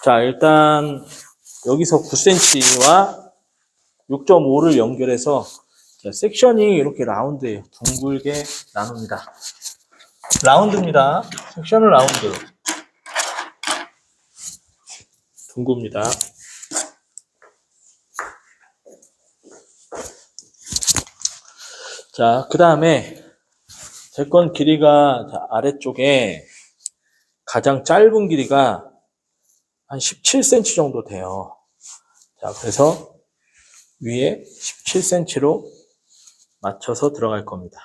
자, 일단 여기서 9cm와 6.5를 연결해서 섹션이 이렇게 라운드예요. 둥글게 나눕니다. 라운드입니다. 섹션은 라운드. 둥굽니다. 자, 그 다음에 제 건 길이가 아래쪽에 가장 짧은 길이가 한 17cm 정도 돼요. 자, 그래서 위에 17cm로 맞춰서 들어갈 겁니다.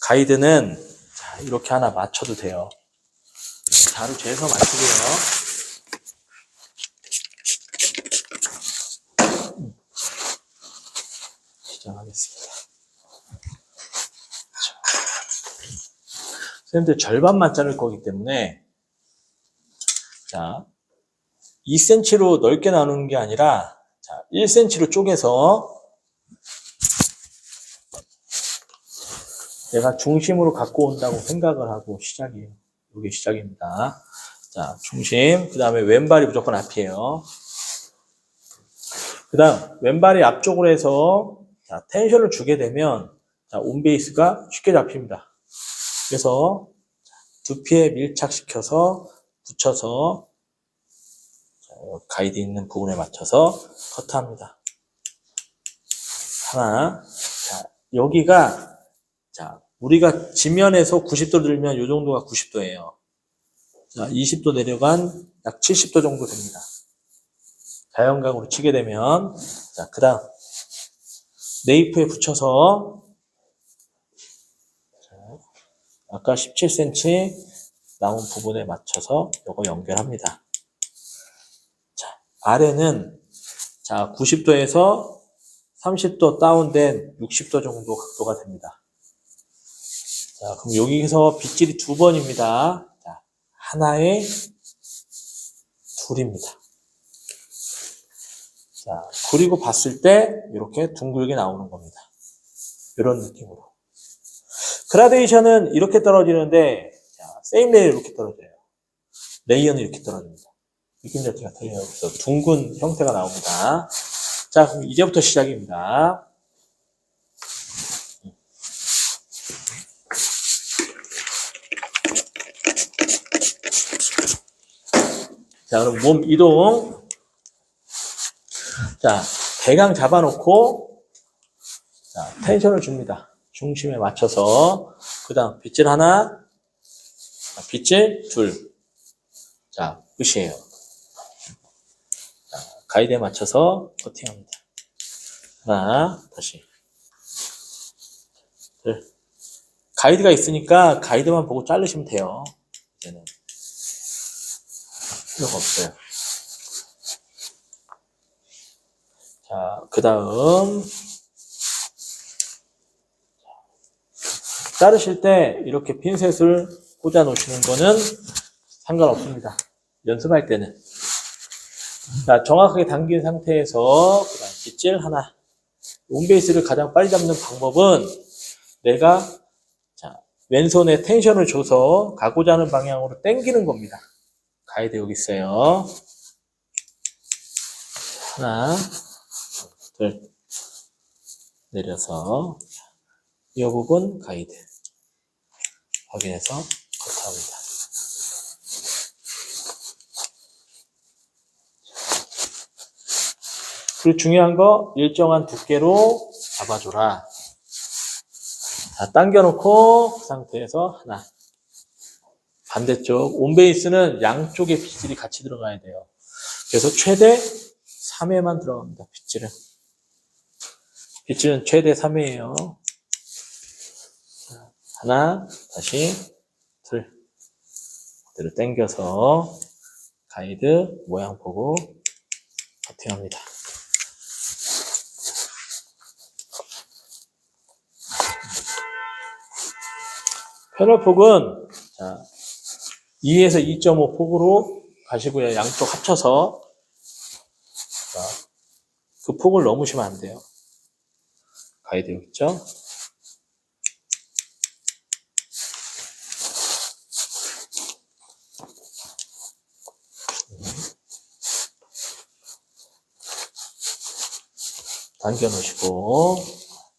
가이드는 자, 이렇게 하나 맞춰도 돼요. 자로 재서 맞추고요. 시작하겠습니다. 선생님들 절반만 자를 거기 때문에 자 2cm로 넓게 나누는 게 아니라 자 1cm로 쪼개서 내가 중심으로 갖고 온다고 생각을 하고 시작이에요. 이게 시작입니다. 자, 중심, 그 다음에 왼발이 무조건 앞이에요. 그 다음 왼발이 앞쪽으로 해서 자, 텐션을 주게 되면 자, 온베이스가 쉽게 잡힙니다. 그래서 두피에 밀착시켜서 붙여서 자, 가이드 있는 부분에 맞춰서 커트합니다. 하나, 자, 여기가 자, 우리가 지면에서 90도 들면 이 정도가 90도예요. 자, 20도 내려간 약 70도 정도 됩니다. 자연각으로 치게 되면 자, 그 다음 네이프에 붙여서 자, 아까 17cm 나온 부분에 맞춰서 이거 연결합니다. 자, 아래는 자, 90도에서 30도 다운된 60도 정도 각도가 됩니다. 자, 그럼 여기서 빗질이 두 번입니다. 자, 하나에 둘입니다. 자, 그리고 봤을 때 이렇게 둥글게 나오는 겁니다. 이런 느낌으로. 그라데이션은 이렇게 떨어지는데 자, 세임 레이어 이렇게 떨어져요. 레이어는 이렇게 떨어집니다. 느낌 자체가 틀려요. 그래서 둥근 형태가 나옵니다. 자, 그럼 이제부터 시작입니다. 자, 그럼 몸 이동. 자, 대강 잡아놓고, 자, 텐션을 줍니다. 중심에 맞춰서. 그 다음, 빗질 하나, 빗질 둘. 자, 끝이에요. 자, 가이드에 맞춰서 커팅합니다. 하나, 다시. 둘. 가이드가 있으니까 가이드만 보고 자르시면 돼요. 이제는. 필요가 없어요. 자, 그 다음. 자르실 때 이렇게 핀셋을 꽂아 놓으시는 거는 상관없습니다. 연습할 때는. 자, 정확하게 당긴 상태에서 그다음 빗질 하나. 온베이스를 가장 빨리 잡는 방법은 내가 자, 왼손에 텐션을 줘서 가고자 하는 방향으로 당기는 겁니다. 가이드 여기 있어요. 하나, 둘, 내려서 이 부분 가이드 확인해서 커트합니다. 그리고 중요한 거 일정한 두께로 잡아줘라. 자, 당겨놓고 그 상태에서 하나. 반대쪽 온베이스는 양쪽에 빗질이 같이 들어가야 돼요. 그래서 최대 3회만 들어갑니다. 빗질은. 빗질은 최대 3회예요. 하나, 다시 둘. 그대로 당겨서 가이드 모양 보고 커팅합니다. 패널 폭은 자, 2에서 2.5 폭으로 가시고요. 양쪽 합쳐서 자, 그 폭을 넘으시면 안 돼요. 가이드 여기 있죠? 당겨 놓으시고,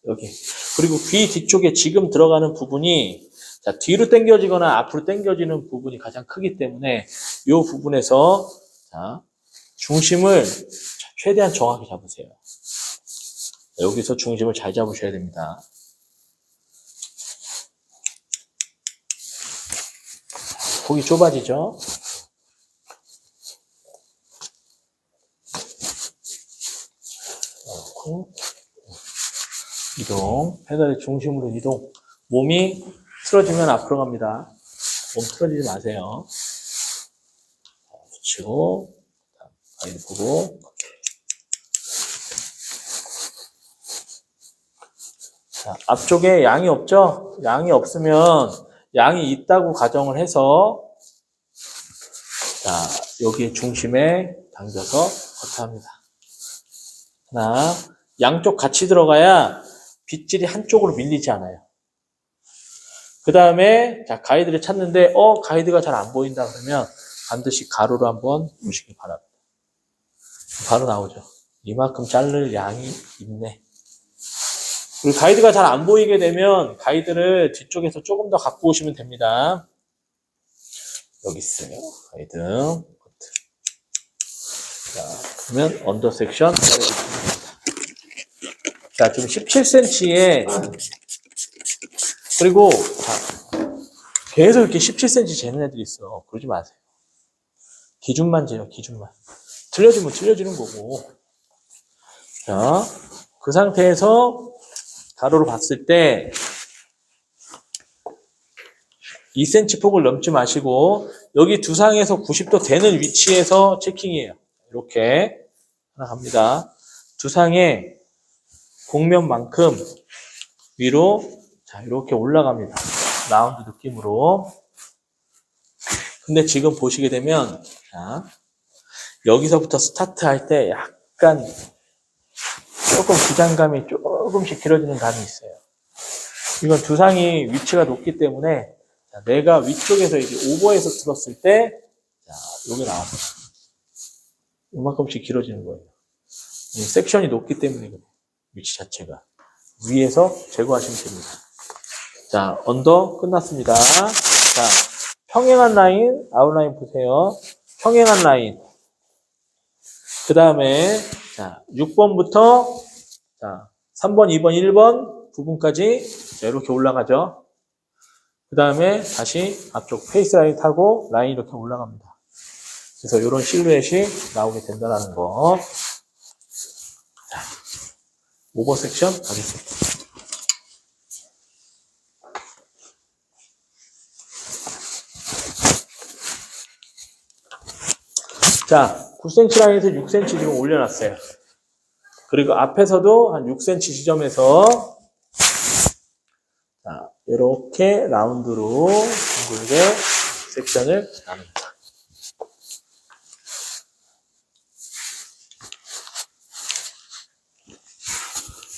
여기. 그리고 귀 뒤쪽에 지금 들어가는 부분이, 자, 뒤로 당겨지거나 앞으로 당겨지는 부분이 가장 크기 때문에, 이 부분에서, 자, 중심을 최대한 정확히 잡으세요. 여기서 중심을 잘 잡으셔야 됩니다. 폭이 좁아지죠? 넣고, 이동, 페달의 중심으로 이동. 몸이 틀어지면 앞으로 갑니다. 몸 틀어지지 마세요. 붙이고, 가이드 보고. 자, 앞쪽에 양이 없죠? 양이 없으면 양이 있다고 가정을 해서 자, 여기에 중심에 당겨서 커트합니다. 하나, 양쪽 같이 들어가야 빗질이 한쪽으로 밀리지 않아요. 그 다음에 자, 가이드를 찾는데 가이드가 잘 안 보인다 그러면 반드시 가로로 한번 보시기 바랍니다. 바로 나오죠. 이만큼 자를 양이 있네. 그리고 가이드가 잘 안 보이게 되면 가이드를 뒤쪽에서 조금 더 갖고 오시면 됩니다. 여기 있어요. 가이드. 자, 그러면 언더 섹션. 자, 지금 17cm에 그리고 자, 계속 이렇게 17cm 재는 애들이 있어. 그러지 마세요. 기준만 재요. 기준만. 틀려지면 틀려지는 거고. 자, 그 상태에서 가로로 봤을 때 2cm 폭을 넘지 마시고 여기 두상에서 90도 되는 위치에서 체킹이에요. 이렇게 하나 갑니다. 두상의 곡면만큼 위로 자 이렇게 올라갑니다. 라운드 느낌으로. 근데 지금 보시게 되면 자, 여기서부터 스타트 할 때 약간 조금 기장감이 조금씩 길어지는 감이 있어요. 이건 두상이 위치가 높기 때문에 자, 내가 위쪽에서 이제 오버해서 들었을 때 자, 여기 나와서 이만큼씩 길어지는 거예요. 이 섹션이 높기 때문에 그래요. 위치 자체가. 위에서 제거하시면 됩니다. 자, 언더 끝났습니다. 자, 평행한 라인, 아웃라인 보세요. 평행한 라인. 그 다음에, 자, 6번부터, 자, 3번, 2번, 1번 부분까지, 자, 이렇게 올라가죠. 그 다음에 다시 앞쪽 페이스 라인 타고 라인 이렇게 올라갑니다. 그래서 이런 실루엣이 나오게 된다는 거. 자, 오버 섹션 가겠습니다. 자, 9cm 라인에서 6cm 지금 올려놨어요. 그리고 앞에서도 한 6cm 지점에서 자, 이렇게 라운드로 둥글게 섹션을 나눕니다.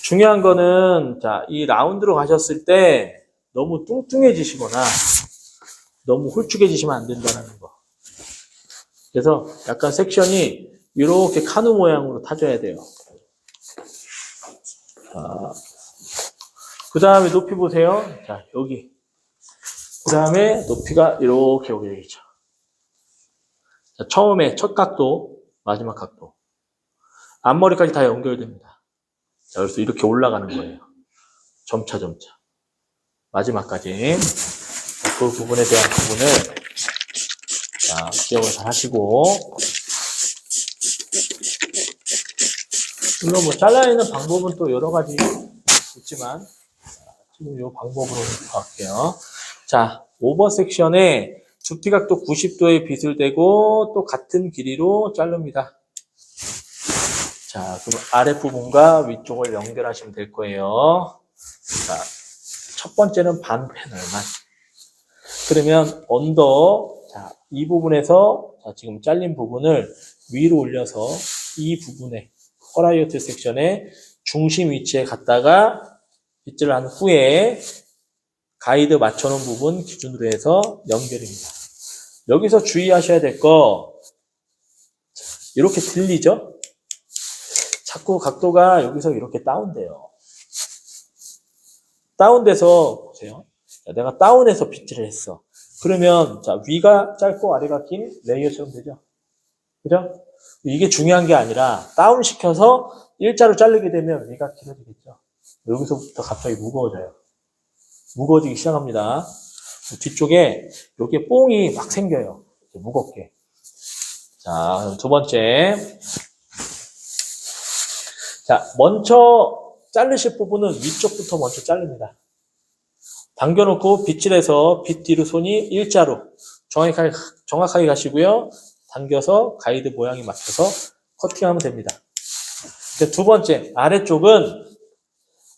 중요한 거는 자, 이 라운드로 가셨을 때 너무 뚱뚱해지시거나 너무 홀쭉해지시면 안 된다는 거. 그래서 약간 섹션이 이렇게 카누 모양으로 타줘야 돼요. 그 다음에 높이 보세요. 자, 여기. 그 다음에 높이가 이렇게 오게 되겠죠. 자, 처음에 첫 각도, 마지막 각도. 앞머리까지 다 연결됩니다. 자, 그래서 이렇게 올라가는 거예요. 점차. 마지막까지. 그 부분에 대한 부분을 자, 기억을 잘 하시고. 물론 뭐 잘라내는 방법은 또 여러 가지 있지만, 지금 이 방법으로 갈게요. 자, 오버 섹션에 두피 각도 90도에 빗을 대고 또 같은 길이로 자릅니다. 자, 그럼 아랫부분과 위쪽을 연결하시면 될 거예요. 자, 첫 번째는 반 패널만. 그러면 언더, 자, 이 부분에서 자, 지금 잘린 부분을 위로 올려서 이 부분에 허라이어트 섹션의 중심 위치에 갖다가 빗질을 한 후에 가이드 맞춰놓은 부분 기준으로 해서 연결입니다. 여기서 주의하셔야 될 거 이렇게 들리죠? 자꾸 자꾸 각도가 여기서 이렇게 다운돼요. 다운돼서 보세요. 자, 내가 다운해서 빗질을 했어. 그러면 자, 위가 짧고 아래가 긴 레이어처럼 되죠. 그죠? 이게 중요한 게 아니라 다운시켜서 일자로 자르게 되면 위가 길어지겠죠. 여기서부터 갑자기 무거워져요. 무거워지기 시작합니다. 뒤쪽에 여기에 뽕이 막 생겨요. 무겁게. 자, 두 번째. 자, 먼저 자르실 부분은 위쪽부터 먼저 자릅니다. 당겨놓고 빗질해서 빗 뒤로 손이 일자로 정확하게 가시고요. 당겨서 가이드 모양에 맞춰서 커팅하면 됩니다. 두 번째, 아래쪽은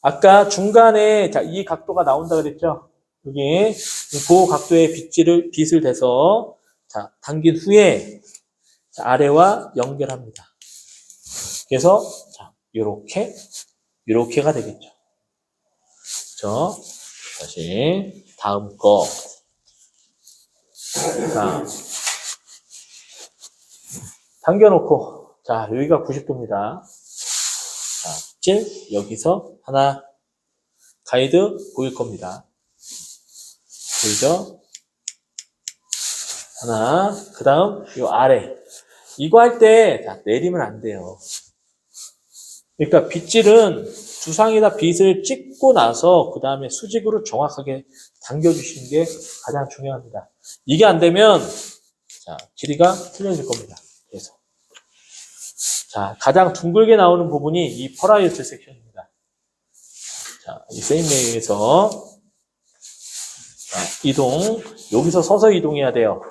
아까 중간에 자, 이 각도가 나온다 그랬죠? 여기 그 각도의 빗을 대서 자, 당긴 후에 자, 아래와 연결합니다. 그래서 자, 요렇게가 되겠죠. 그렇죠? 다시 다음 거. 자, 당겨놓고 자, 여기가 90도입니다. 자, 빗질 여기서 하나 가이드 보일 겁니다. 보이죠? 하나, 그 다음 요 아래. 이거 할 때 내리면 안 돼요. 그러니까 빗질은 두상에다 빗을 찍고 나서 그 다음에 수직으로 정확하게 당겨주시는 게 가장 중요합니다. 이게 안 되면 자, 길이가 틀려질 겁니다. 그래서 자, 가장 둥글게 나오는 부분이 이 퍼라이어트 섹션입니다. 자, 이 세임웨이에서 이동, 여기서 서서 이동해야 돼요.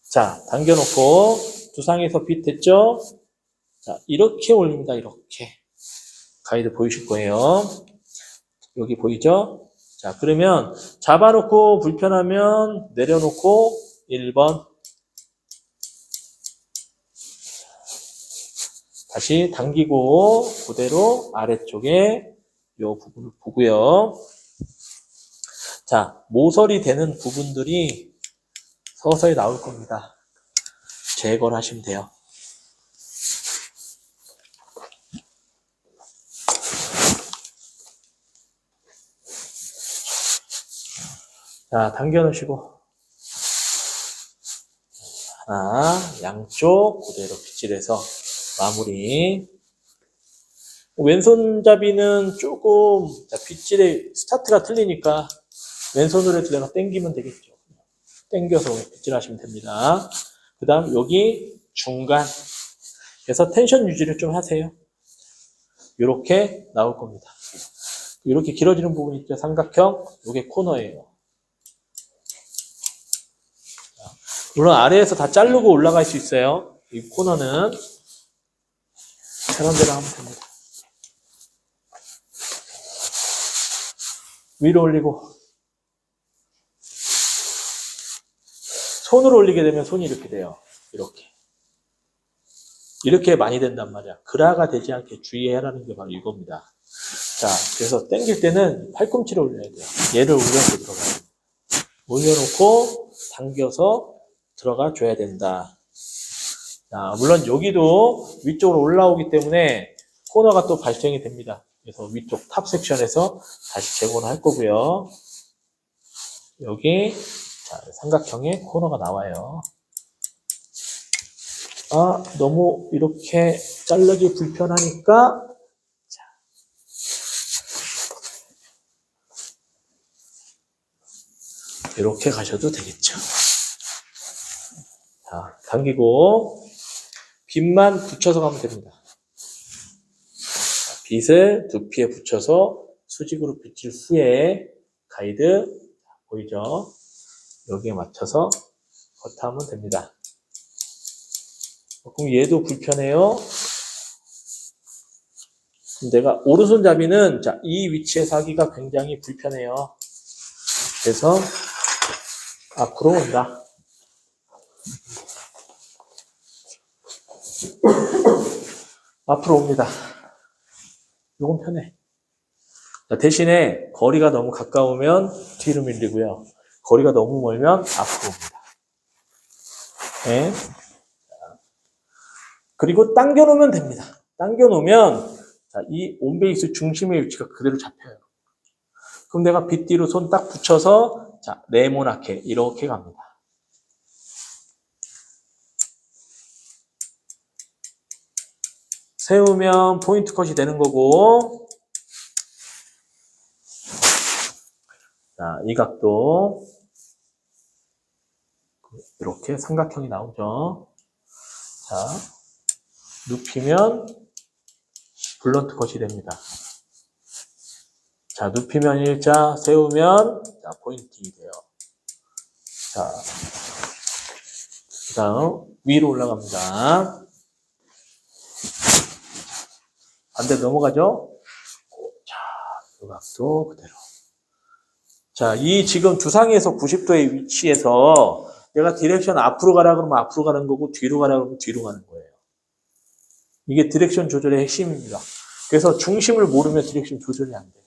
자, 당겨놓고 두상에서 빗 됐죠? 자, 이렇게 올립니다. 이렇게. 가이드 보이실 거예요. 여기 보이죠? 자, 그러면 잡아놓고 불편하면 내려놓고 1번. 다시 당기고 그대로 아래쪽에 요 부분을 보고요. 자, 모서리 되는 부분들이 서서히 나올 겁니다. 제거를 하시면 돼요. 자, 당겨 놓으시고 하나, 양쪽 그대로 빗질해서 마무리. 왼손잡이는 조금 빗질의 스타트가 틀리니까 왼손으로 해도 내가 당기면 되겠죠. 당겨서 빗질하시면 됩니다. 그 다음 여기 중간 그래서 텐션 유지를 좀 하세요. 이렇게 나올 겁니다. 이렇게 길어지는 부분 있죠. 삼각형. 이게 코너예요. 물론 아래에서 다 자르고 올라갈 수 있어요. 이 코너는 편한 대로 하면 됩니다. 위로 올리고 손으로 올리게 되면 손이 이렇게 돼요. 이렇게 많이 된단 말이야. 그라가 되지 않게 주의해라는 게 바로 이겁니다. 자, 그래서 당길 때는 팔꿈치를 올려야 돼요. 얘를 올려서 들어가요. 올려놓고 당겨서 들어가 줘야 된다. 자, 물론 여기도 위쪽으로 올라오기 때문에 코너가 또 발생이 됩니다. 그래서 위쪽 탑 섹션에서 다시 제거를 할 거고요. 여기 자, 삼각형의 코너가 나와요. 아, 너무 이렇게 자르기 불편하니까 자, 이렇게 가셔도 되겠죠. 자, 당기고 빗만 붙여서 가면 됩니다. 자, 빗을 두피에 붙여서 수직으로 빗질 후에 가이드 보이죠? 여기에 맞춰서 커트하면 됩니다. 그럼 얘도 불편해요. 내가 오른손잡이는 자, 이 위치에서 하기가 굉장히 불편해요. 그래서 앞으로 온다. 앞으로 옵니다. 요건 편해. 자, 대신에 거리가 너무 가까우면 뒤로 밀리고요. 거리가 너무 멀면 앞으로 옵니다. 네. 그리고 당겨 놓으면 됩니다. 당겨 놓으면 자, 이 온베이스 중심의 위치가 그대로 잡혀요. 그럼 내가 빗뒤로 손 딱 붙여서 자, 네모나게 이렇게 갑니다. 세우면 포인트 컷이 되는 거고, 자, 이 각도 이렇게 삼각형이 나오죠. 자, 눕히면 블런트 컷이 됩니다. 자, 눕히면 일자, 세우면 자, 포인팅이 돼요. 자, 그 다음 위로 올라갑니다. 반대로 넘어가죠. 자, 이 각도 그대로. 자, 이 지금 주상에서 90도의 위치에서 내가 디렉션 앞으로 가라 그러면 앞으로 가는 거고 뒤로 가라 그러면 뒤로 가는 거예요. 이게 디렉션 조절의 핵심입니다. 그래서 중심을 모르면 디렉션 조절이 안 돼요.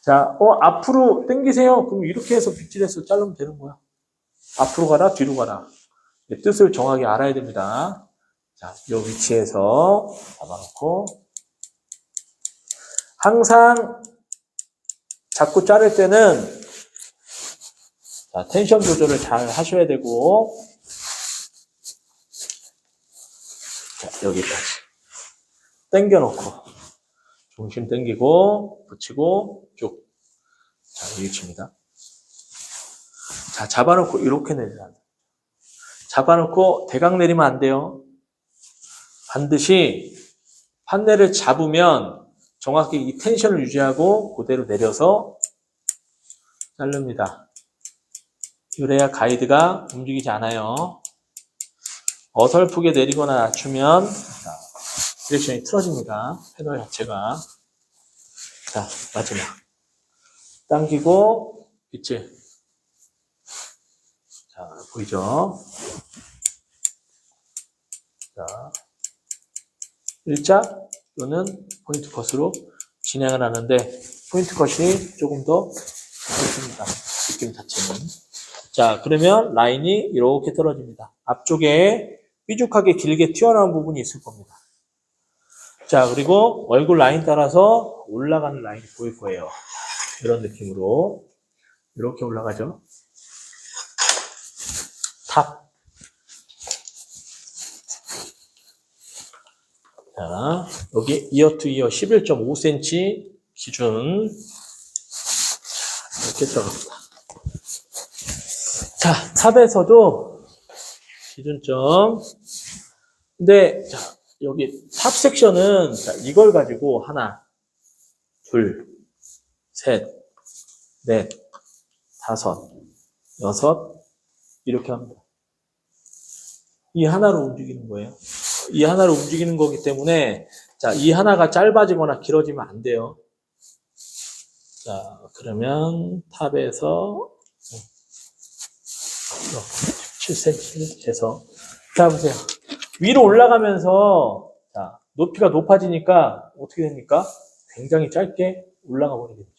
자, 앞으로 당기세요. 그럼 이렇게 해서 빗질해서 자르면 되는 거야. 앞으로 가라, 뒤로 가라. 뜻을 정확히 알아야 됩니다. 자, 이 위치에서 잡아놓고 항상 자꾸 자를 때는 자, 텐션 조절을 잘 하셔야 되고 자, 여기까지 당겨놓고 중심 당기고 붙이고 쭉. 자, 이 위치입니다. 자, 잡아놓고 이렇게 내려야 돼요. 잡아놓고 대각 내리면 안 돼요. 반드시 판넬을 잡으면 정확히 이 텐션을 유지하고 그대로 내려서 자릅니다. 그래야 가이드가 움직이지 않아요. 어설프게 내리거나 낮추면 자, 디렉션이 틀어집니다. 패널 자체가. 자, 마지막. 당기고 빗질. 자, 보이죠? 자, 일자 또는 포인트 컷으로 진행을 하는데 포인트 컷이 조금 더 좋습니다. 느낌 자체는. 자, 그러면 라인이 이렇게 떨어집니다. 앞쪽에 삐죽하게 길게 튀어나온 부분이 있을 겁니다. 자, 그리고 얼굴 라인 따라서 올라가는 라인이 보일 거예요. 이런 느낌으로 이렇게 올라가죠. 탑. 자, 여기 이어 투 이어 11.5cm 기준 이렇게 들어갑니다. 자, 탑에서도 기준점. 근데 자, 여기 탑 섹션은 자, 이걸 가지고 하나, 둘, 셋, 넷, 다섯, 여섯 이렇게 합니다. 이 하나로 움직이는 거예요. 이 하나로 움직이는 거기 때문에 자, 이 하나가 짧아지거나 길어지면 안 돼요. 자, 그러면 탑에서 7cm 재서 자, 보세요. 위로 올라가면서 자, 높이가 높아지니까 어떻게 됩니까? 굉장히 짧게 올라가 버리게 되죠.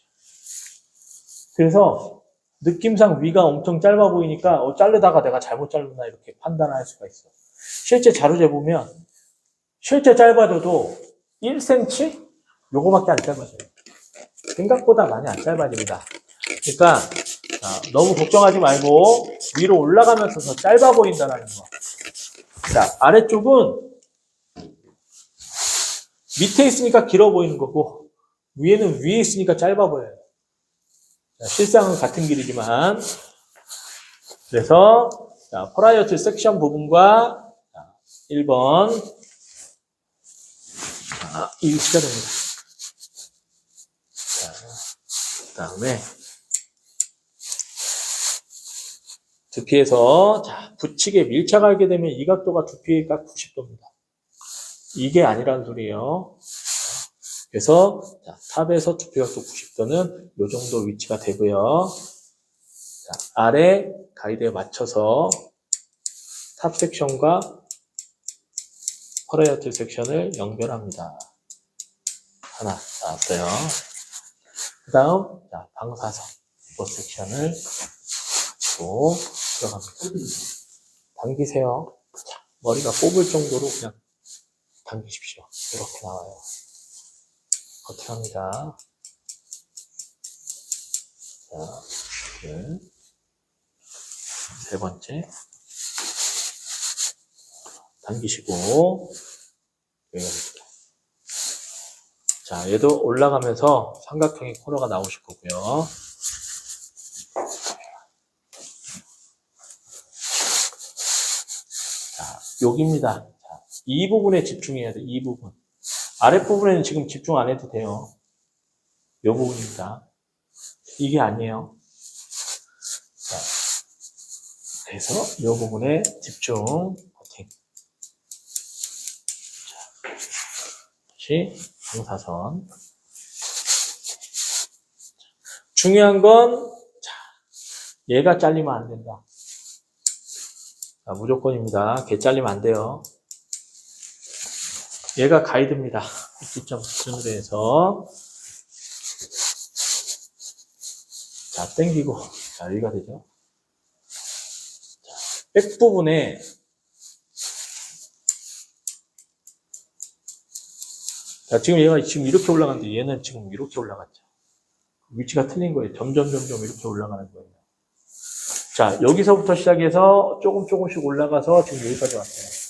그래서 느낌상 위가 엄청 짧아 보이니까 자르다가 내가 잘못 자르나 이렇게 판단할 수가 있어. 실제 자료 재보면 실제 짧아져도 1cm? 요거밖에 안 짧아져요. 생각보다 많이 안 짧아집니다. 그러니까 너무 걱정하지 말고 위로 올라가면서 더 짧아 보인다는 거. 자, 아래쪽은 밑에 있으니까 길어 보이는 거고 위에는 위에 있으니까 짧아 보여요. 자, 실상은 같은 길이지만 그래서 자, 프라이어트 섹션 부분과 자, 1번 자, 이 위치가 됩니다. 자, 그 다음에 두피에서 자, 붙이게 밀착하게 되면 이 각도가 두피가 90도입니다. 이게 아니란 소리예요. 그래서 자, 탑에서 두피 각도 90도는 이 정도 위치가 되고요. 자, 아래 가이드에 맞춰서 탑 섹션과 퍼레이어트 섹션을 연결합니다. 하나 나왔어요. 그 다음 방사선 이 섹션을 가지고 들어갑니다. 당기세요. 자, 머리가 뽑을 정도로 그냥 당기십시오. 이렇게 나와요. 커팅합니다. 자, 둘, 세 번째. 당기시고, 자, 얘도 올라가면서 삼각형의 코너가 나오실 거고요. 자, 여기입니다. 자, 이 부분에 집중해야 돼, 이 부분. 아랫부분에는 지금 집중 안 해도 돼요. 이 부분입니다. 이게 아니에요. 자, 그래서 이 부분에 집중, 커팅. 자, 다시 방사선. 중요한 건, 자, 얘가 잘리면 안 된다. 자, 무조건입니다. 걔 잘리면 안 돼요. 얘가 가이드입니다. 입지점 기준으로 해서. 자, 땡기고. 자, 여기가 되죠. 자, 백 부분에, 자, 지금 얘가 지금 이렇게 올라갔는데 얘는 지금 이렇게 올라갔죠. 위치가 틀린 거예요. 점점 이렇게 올라가는 거예요. 자, 여기서부터 시작해서 조금씩 올라가서 지금 여기까지 왔어요.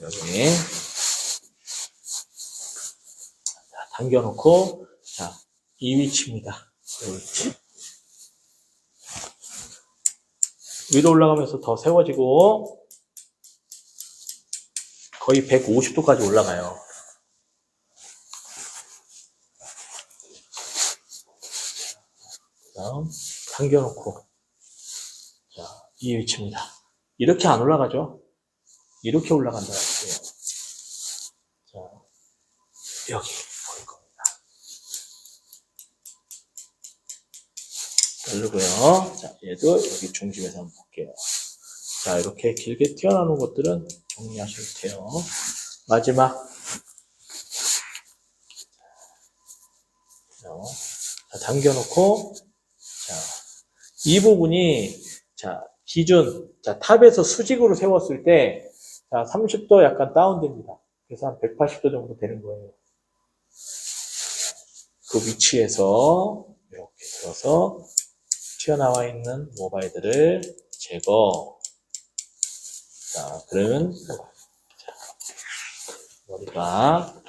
여기. 자, 당겨놓고, 자, 이 위치입니다. 이 위치. 위로 올라가면서 더 세워지고, 거의 150도까지 올라가요. 다음, 당겨놓고, 자, 이 위치입니다. 이렇게 안 올라가죠? 이렇게 올라간다는 거예요. 자, 여기 보일 겁니다. 누르고요. 자, 얘도 여기 중심에서 한번 볼게요. 자, 이렇게 길게 튀어나오는 것들은 정리하셔도 돼요. 마지막. 자, 당겨놓고, 자, 이 부분이, 자, 기준, 자, 탑에서 수직으로 세웠을 때, 자, 30도 약간 다운됩니다. 그래서 한 180도 정도 되는 거예요. 그 위치에서 이렇게 들어서 튀어나와 있는 모바일들을 제거. 자, 그러면, 자, 머리가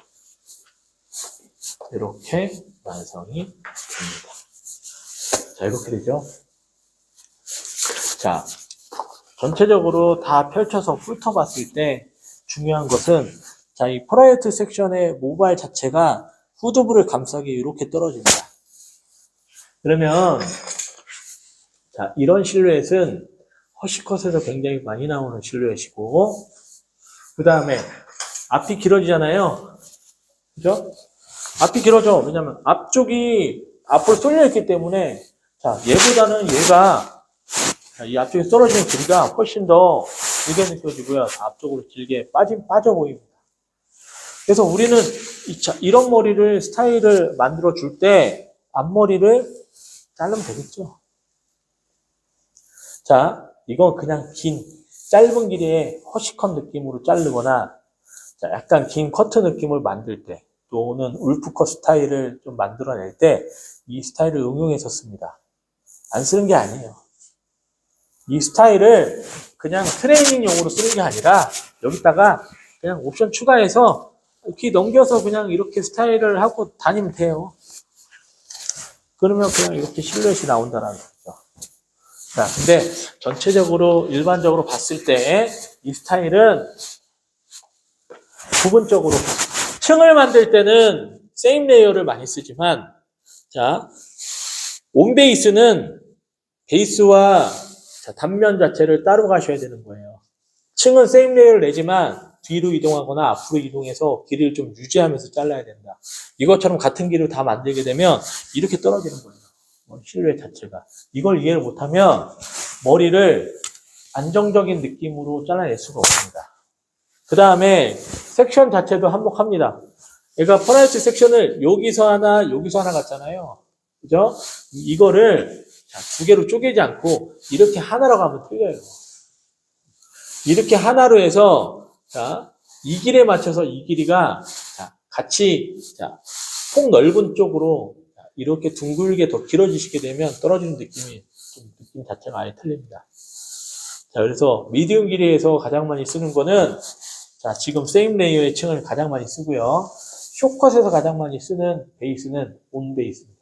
이렇게 완성이 됩니다. 자, 이렇게 되죠? 자, 전체적으로 다 펼쳐서 훑어봤을 때 중요한 것은, 자, 이 프라이어티 섹션의 모발 자체가 후두부를 감싸게 이렇게 떨어집니다. 그러면, 자, 이런 실루엣은 허쉬컷에서 굉장히 많이 나오는 실루엣이고, 그 다음에 앞이 길어지잖아요. 그죠? 앞이 길어져. 왜냐면 앞쪽이 앞으로 쏠려있기 때문에, 자, 얘보다는 얘가, 자, 이 앞쪽에 떨어지는 길이가 훨씬 더 길게 느껴지고요. 앞쪽으로 길게 빠져 보입니다. 그래서 우리는 이런 머리를, 스타일을 만들어 줄 때 앞머리를 자르면 되겠죠. 자, 이건 그냥 짧은 길이의 허쉬컷 느낌으로 자르거나, 자, 약간 긴 커트 느낌을 만들 때, 또는 울프컷 스타일을 좀 만들어낼 때, 이 스타일을 응용해서 씁니다. 안 쓰는 게 아니에요. 이 스타일을 그냥 트레이닝용으로 쓰는 게 아니라, 여기다가 그냥 옵션 추가해서, 이렇게 넘겨서 그냥 이렇게 스타일을 하고 다니면 돼요. 그러면 그냥 이렇게 실루엣이 나온다는 거죠. 자, 근데 전체적으로 일반적으로 봤을 때 이 스타일은 부분적으로 층을 만들 때는 세임 레이어를 많이 쓰지만, 자, 온 베이스는 베이스와 단면 자체를 따로 가셔야 되는 거예요. 층은 세임 레이어를 내지만 뒤로 이동하거나 앞으로 이동해서 길이를 좀 유지하면서 잘라야 된다. 이것처럼 같은 길을 다 만들게 되면 이렇게 떨어지는 거예요. 실루엣 자체가. 이걸 이해를 못하면 머리를 안정적인 느낌으로 잘라낼 수가 없습니다. 그 다음에 섹션 자체도 한몫합니다. 얘가 프라이어티 섹션을 여기서 하나 갔잖아요. 그죠? 이거를 두 개로 쪼개지 않고 이렇게 하나로 가면 틀려요. 이렇게 하나로 해서, 자, 이 길에 맞춰서 이 길이가, 자, 같이, 자, 폭 넓은 쪽으로 이렇게 둥글게 더 길어지시게 되면 떨어지는 느낌이, 좀 느낌 자체가 아예 틀립니다. 자, 그래서 미디움 길이에서 가장 많이 쓰는 거는, 자, 지금 세임 레이어의 층을 가장 많이 쓰고요. 쇼컷에서 가장 많이 쓰는 베이스는 온 베이스입니다.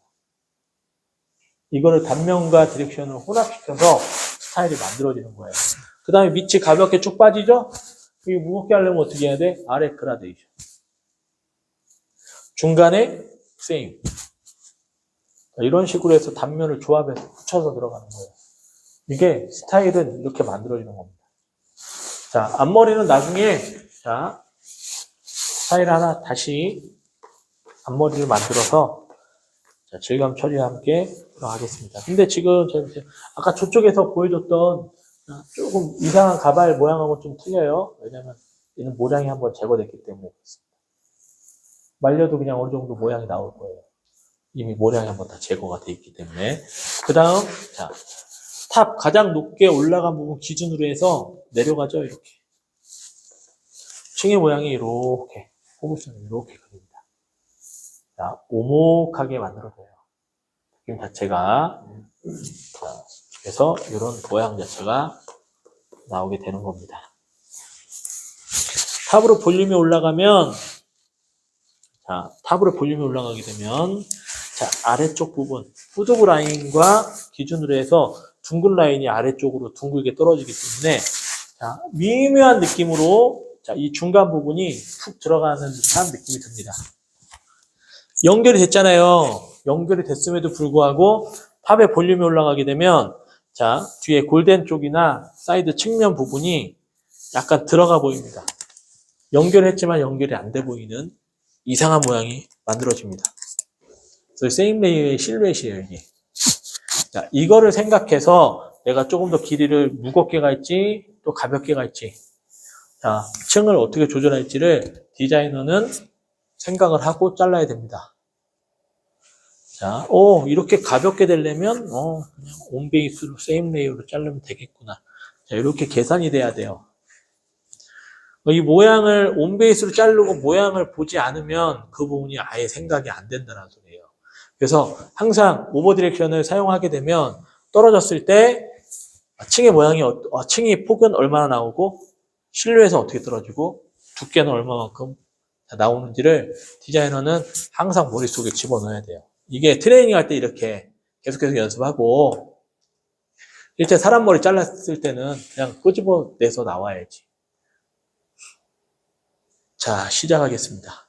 이거를 단면과 디렉션을 혼합시켜서 스타일이 만들어지는 거예요. 그 다음에 밑이 가볍게 쭉 빠지죠? 이게 무겁게 하려면 어떻게 해야 돼? 아래 그라데이션. 중간에 세임. 이런 식으로 해서 단면을 조합해서 붙여서 들어가는 거예요. 이게 스타일은 이렇게 만들어지는 겁니다. 자, 앞머리는 나중에, 자, 스타일 하나 다시 앞머리를 만들어서 자, 질감 처리와 함께 들어가겠습니다. 근데 지금 아까 저쪽에서 보여줬던 조금 이상한 가발 모양하고 좀 틀려요. 왜냐면 얘는 모양이 한번 제거됐기 때문에 그렇습니다. 말려도 그냥 어느 정도 모양이 나올 거예요. 이미 모양이 한번 다 제거가 돼 있기 때문에. 그 다음, 자, 탑 가장 높게 올라간 부분 기준으로 해서 내려가죠, 이렇게. 층의 모양이 이렇게, 포물선을 이렇게 그립니다. 자, 오목하게 만들어져요. 느낌 자체가. 자, 그래서 이런 모양 자체가 나오게 되는 겁니다. 탑으로 볼륨이 올라가면, 자, 탑으로 볼륨이 올라가게 되면, 자, 아래쪽 부분, 후드브 라인과 기준으로 해서 둥근 라인이 아래쪽으로 둥글게 떨어지기 때문에, 자, 미묘한 느낌으로, 자, 이 중간 부분이 푹 들어가는 듯한 느낌이 듭니다. 연결이 됐잖아요. 연결이 됐음에도 불구하고 탑의 볼륨이 올라가게 되면, 자, 뒤에 골덴 쪽이나 사이드 측면 부분이 약간 들어가 보입니다. 연결했지만 연결이 안 돼 보이는 이상한 모양이 만들어집니다. 그래서 세임 레이어의 실루엣이에요, 이게. 자, 이거를 생각해서 내가 조금 더 길이를 무겁게 갈지 또 가볍게 갈지, 자, 층을 어떻게 조절할지를 디자이너는 생각을 하고 잘라야 됩니다. 자, 이렇게 가볍게 되려면 그냥 온 베이스로 세임 레이어로 자르면 되겠구나. 자, 이렇게 계산이 돼야 돼요. 이 모양을 온 베이스로 자르고 모양을 보지 않으면 그 부분이 아예 생각이 안 된다는 소리예요. 그래서 항상 오버 디렉션을 사용하게 되면 떨어졌을 때 층의 모양이 층의 폭은 얼마나 나오고 실루엣은 어떻게 떨어지고 두께는 얼마만큼 나오는지를 디자이너는 항상 머릿속에 집어넣어야 돼요. 이게 트레이닝 할 때 이렇게 계속해서 연습하고 실제 사람 머리 잘랐을 때는 그냥 끄집어내서 나와야지. 자, 시작하겠습니다.